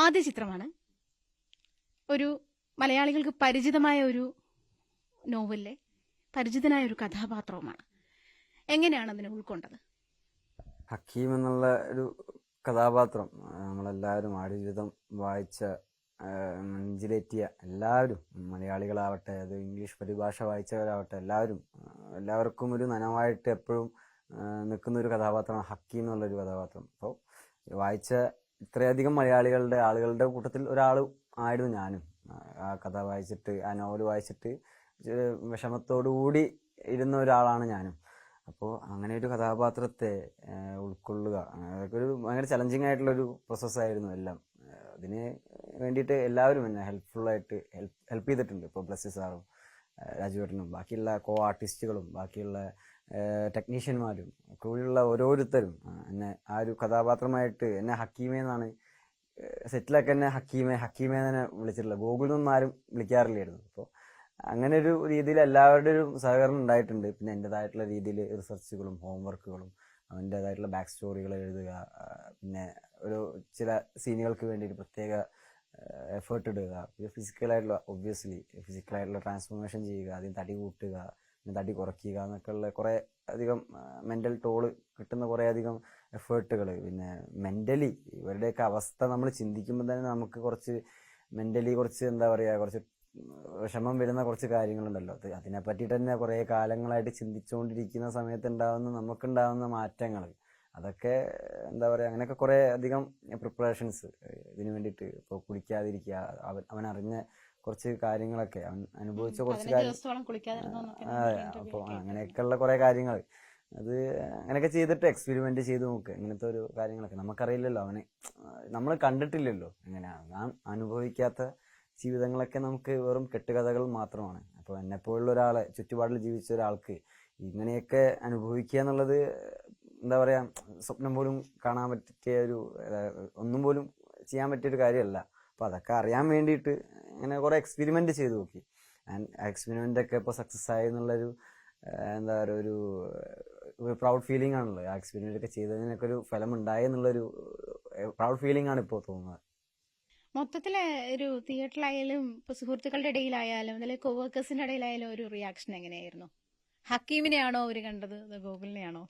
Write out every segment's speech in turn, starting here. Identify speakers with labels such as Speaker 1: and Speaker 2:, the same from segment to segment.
Speaker 1: ആദ്യ ചിത്രമാണ്. ഒരു മലയാളികൾക്ക് പരിചിതമായ ഒരു നോവലിലെ പരിചിതനായ ഒരു കഥാപാത്രവുമാണ്. എങ്ങനെയാണ് അതിനെ ഉൾക്കൊണ്ടത്?
Speaker 2: ഹക്കീം എന്നുള്ള ഒരു കഥാപാത്രം നമ്മളെല്ലാവരും ആടുജീവിതം വായിച്ച നെഞ്ചിലേറ്റിയ എല്ലാവരും, മലയാളികളാവട്ടെ, അത് ഇംഗ്ലീഷ് പരിഭാഷ വായിച്ചവരാവട്ടെ, എല്ലാവർക്കും ഒരു നനവായിട്ട് എപ്പോഴും നിൽക്കുന്ന ഒരു കഥാപാത്രമാണ് ഹക്കീം എന്നുള്ളൊരു കഥാപാത്രം. അപ്പോൾ വായിച്ച ഇത്രയധികം ആളുകളുടെ കൂട്ടത്തിൽ ഒരാൾ ആയിരുന്നു ഞാനും. ആ കഥ വായിച്ചിട്ട്, ആ നോവൽ വായിച്ചിട്ട് വിഷമത്തോടുകൂടി ഇരുന്ന ഒരാളാണ് ഞാനും. അപ്പോൾ അങ്ങനെ ഒരു കഥാപാത്രത്തെ ഉൾക്കൊള്ളുക, അതൊക്കെ ഒരു ഭയങ്കര ചലഞ്ചിങ് ആയിട്ടുള്ളൊരു പ്രോസസ്സായിരുന്നു എല്ലാം. അതിന് വേണ്ടിയിട്ട് എല്ലാവരും എന്നെ ഹെൽപ്പ് ചെയ്തിട്ടുണ്ട്. ഇപ്പോൾ ബ്ലസ്സി സാറും രാജുവേട്ടനും ബാക്കിയുള്ള ആർട്ടിസ്റ്റുകളും ബാക്കിയുള്ള ടെക്നീഷ്യന്മാരും കൂടെയുള്ള ഓരോരുത്തരും എന്നെ ആ ഒരു കഥാപാത്രമായിട്ട് എന്നെ ഹക്കീമേ എന്നാണ് സെറ്റിലൊക്കെ എന്നെ ഹക്കീമേ തന്നെ വിളിച്ചിട്ടുള്ളത്. ഗൂഗിളിൽ ആരും വിളിക്കാറില്ലായിരുന്നു. അപ്പോൾ അങ്ങനെ ഒരു രീതിയിൽ എല്ലാവരുടെയും ഒരു സഹകരണം ഉണ്ടായിട്ടുണ്ട്. പിന്നെ എൻ്റെതായിട്ടുള്ള രീതിയിൽ റിസർച്ചുകളും ഹോംവർക്കുകളും അവൻ്റെതായിട്ടുള്ള ബാക്ക് സ്റ്റോറികൾ എഴുതുക, പിന്നെ ചില സീനുകൾക്ക് വേണ്ടി ഒരു പ്രത്യേക എഫേർട്ട് ഇടുക, ഫിസിക്കലായിട്ടുള്ള ട്രാൻസ്ഫോർമേഷൻ ചെയ്യുക, ആദ്യം തടി കൂട്ടുക, പിന്നെ തടി കുറയ്ക്കുക എന്നൊക്കെ ഉള്ള കുറേ അധികം മെൻ്റൽ ടോള് കിട്ടുന്ന കുറേ അധികം എഫേർട്ടുകൾ. പിന്നെ മെൻ്റലി ഇവരുടെയൊക്കെ അവസ്ഥ നമ്മൾ ചിന്തിക്കുമ്പോൾ തന്നെ നമുക്ക് കുറച്ച് മെൻ്റലി കുറച്ച് എന്താ പറയുക, കുറച്ച് വിഷമം വരുന്ന കുറച്ച് കാര്യങ്ങളുണ്ടല്ലോ. അതിനെ പറ്റിയിട്ട് തന്നെ കുറേ കാലങ്ങളായിട്ട് ചിന്തിച്ചുകൊണ്ടിരിക്കുന്ന സമയത്ത് നമുക്കുണ്ടാവുന്ന മാറ്റങ്ങൾ, അതൊക്കെ എന്താ പറയുക, അങ്ങനെയൊക്കെ കുറേ അധികം പ്രിപ്പറേഷൻസ് ഇതിനു വേണ്ടിയിട്ട്. ഇപ്പോൾ കുളിക്കാതിരിക്കുക, അവൻ അറിഞ്ഞ കുറച്ച് കാര്യങ്ങളൊക്കെ, അവൻ അനുഭവിച്ച കുറച്ച് അപ്പോൾ അങ്ങനെയൊക്കെയുള്ള കുറേ കാര്യങ്ങൾ, അത് അങ്ങനെയൊക്കെ ചെയ്തിട്ട് എക്സ്പെരിമെന്റ് ചെയ്ത് നോക്കുക. ഇങ്ങനത്തെ ഒരു കാര്യങ്ങളൊക്കെ നമുക്കറിയില്ലല്ലോ, നമ്മൾ കണ്ടിട്ടില്ലല്ലോ, എങ്ങനെയാണ് നാം അനുഭവിക്കാത്ത ജീവിതങ്ങളൊക്കെ നമുക്ക് വെറും കെട്ടുകഥകൾ മാത്രമാണ്. അപ്പോൾ എന്നെപ്പോലുള്ള ഒരാളെ ചുറ്റുപാടിൽ ജീവിച്ച ഒരാൾക്ക് ഇങ്ങനെയൊക്കെ അനുഭവിക്കുക എന്നുള്ളത് എന്താ പറയുക, സ്വപ്നം പോലും കാണാൻ പറ്റിയ ഒന്നും പോലും ചെയ്യാൻ പറ്റിയൊരു കാര്യമല്ല. അപ്പോൾ അതൊക്കെ അറിയാൻ വേണ്ടിയിട്ട് ഇങ്ങനെ കുറേ എക്സ്പെരിമെന്റ് ചെയ്ത് നോക്കി. ആൻഡ് എക്സ്പെരിമെന്റ് ഒക്കെ ഇപ്പോൾ സക്സസ് ആയി എന്നുള്ളൊരു എന്താ പറയുക, ഒരു പ്രൗഡ് ഫീലിംഗ് ആണല്ലോ. ആ എക്സ്പെരിമെന്റ് ഒക്കെ ചെയ്തതിനൊക്കെ ഒരു ഫലം ഉണ്ടായി എന്നുള്ളൊരു പ്രൗഡ് ഫീലിംഗ് ആണ് ഇപ്പോൾ തോന്നുന്നത്.
Speaker 1: മൊത്തത്തില് ഒരു തിയേറ്ററിലായാലും ഇപ്പൊ സുഹൃത്തുക്കളുടെ ഇടയിലായാലും അല്ലെങ്കിൽ കോവർക്കേഴ്സിന്റെ ഇടയിലായാലും ഒരു റിയാക്ഷൻ എങ്ങനെയായിരുന്നു? ഹക്കീമിനെയാണോ അവര് കണ്ടത്, ഗോകുലിനെയാണോ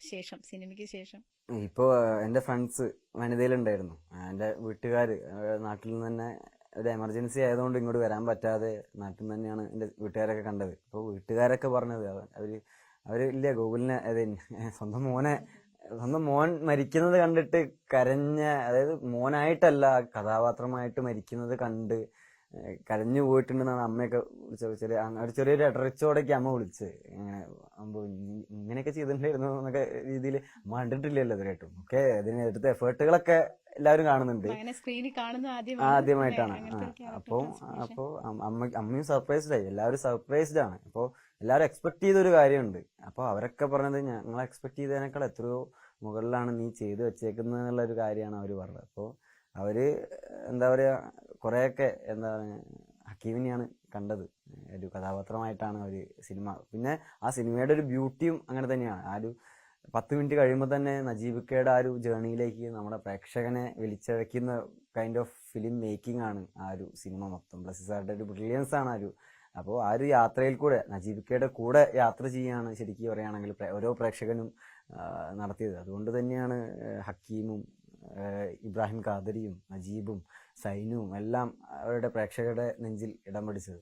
Speaker 1: സിനിമയ്ക്ക് ശേഷം?
Speaker 2: ഇപ്പോൾ എൻ്റെ ഫ്രണ്ട്സ് വനിതയിലുണ്ടായിരുന്നു. എൻ്റെ വീട്ടുകാർ നാട്ടിൽ നിന്ന് തന്നെ ഒരു എമർജൻസി ആയതുകൊണ്ട് ഇങ്ങോട്ട് വരാൻ പറ്റാതെ നാട്ടിൽ നിന്ന് തന്നെയാണ് എൻ്റെ വീട്ടുകാരൊക്കെ കണ്ടത്. അപ്പോൾ വീട്ടുകാരൊക്കെ പറഞ്ഞത് ഇല്ല, ഗോകുലിനെ സ്വന്തം മോൻ മരിക്കുന്നത് കണ്ടിട്ട് കരഞ്ഞ, അതായത് മോനായിട്ടല്ല കഥാപാത്രമായിട്ട് മരിക്കുന്നത് കണ്ട് കരഞ്ഞു പോയിട്ടുണ്ടെന്നാണ് അമ്മയൊക്കെ ചെറിയൊരു ഇടറിച്ചോടൊക്കെ അമ്മ വിളിച്ച്. ഇങ്ങനെയൊക്കെ ചെയ്തിട്ടുണ്ടായിരുന്നു എന്നൊക്കെ രീതിയിൽ അമ്മ കണ്ടിട്ടില്ലല്ലോ ഇതുവരെയായിട്ടും. ഒക്കെ ഇതിനെടുത്ത എഫേർട്ടുകളൊക്കെ എല്ലാവരും കാണുന്നുണ്ട്, ആദ്യമായിട്ടാണ്. അപ്പോൾ അമ്മയും സർപ്രൈസ്ഡായി, എല്ലാവരും സർപ്രൈസ്ഡ് ആണ്. അപ്പോൾ എല്ലാവരും എക്സ്പെക്ട് ചെയ്തൊരു കാര്യമുണ്ട്. അപ്പോൾ അവരൊക്കെ പറഞ്ഞത് ഞങ്ങൾ എക്സ്പെക്ട് ചെയ്തതിനേക്കാൾ എത്രയോ മുകളിലാണ് നീ ചെയ്തു വെച്ചേക്കുന്നത് എന്നുള്ളൊരു കാര്യമാണ് അവർ പറഞ്ഞത്. അപ്പോൾ അവര് എന്താ പറയുക, കുറേയൊക്കെ എന്താ പറയുക, ഹക്കീമിനെയാണ് കണ്ടത് ഒരു കഥാപാത്രമായിട്ടാണ് ഒരു സിനിമ. പിന്നെ ആ സിനിമയുടെ ഒരു ബ്യൂട്ടിയും അങ്ങനെ തന്നെയാണ്. ആ ഒരു 10 മിനിറ്റ് കഴിയുമ്പോൾ തന്നെ നജീബിക്കയുടെ ആ ഒരു ജേണിയിലേക്ക് നമ്മുടെ പ്രേക്ഷകനെ വലിച്ചഴക്കുന്ന കൈൻഡ് ഓഫ് ഫിലിം മേക്കിംഗ് ആണ് ആ ഒരു സിനിമ മൊത്തം. ബ്ലസ്സി സാറുടെ ഒരു ബ്രില്യൻസ് ആണ് അപ്പോൾ ആ ഒരു യാത്രയിൽ കൂടെ നജീബിക്കയുടെ കൂടെ യാത്ര ചെയ്യാണ് ശരിക്കും പറയുകയാണെങ്കിൽ ഓരോ പ്രേക്ഷകനും നടത്തിയത്. അതുകൊണ്ട് തന്നെയാണ് ഹക്കീമും ഇബ്രാഹിം ഖാദരിയും നജീബും സൈനുവും എല്ലാം അവരുടെ പ്രേക്ഷകരുടെ നെഞ്ചിൽ ഇടം പിടിച്ചത്.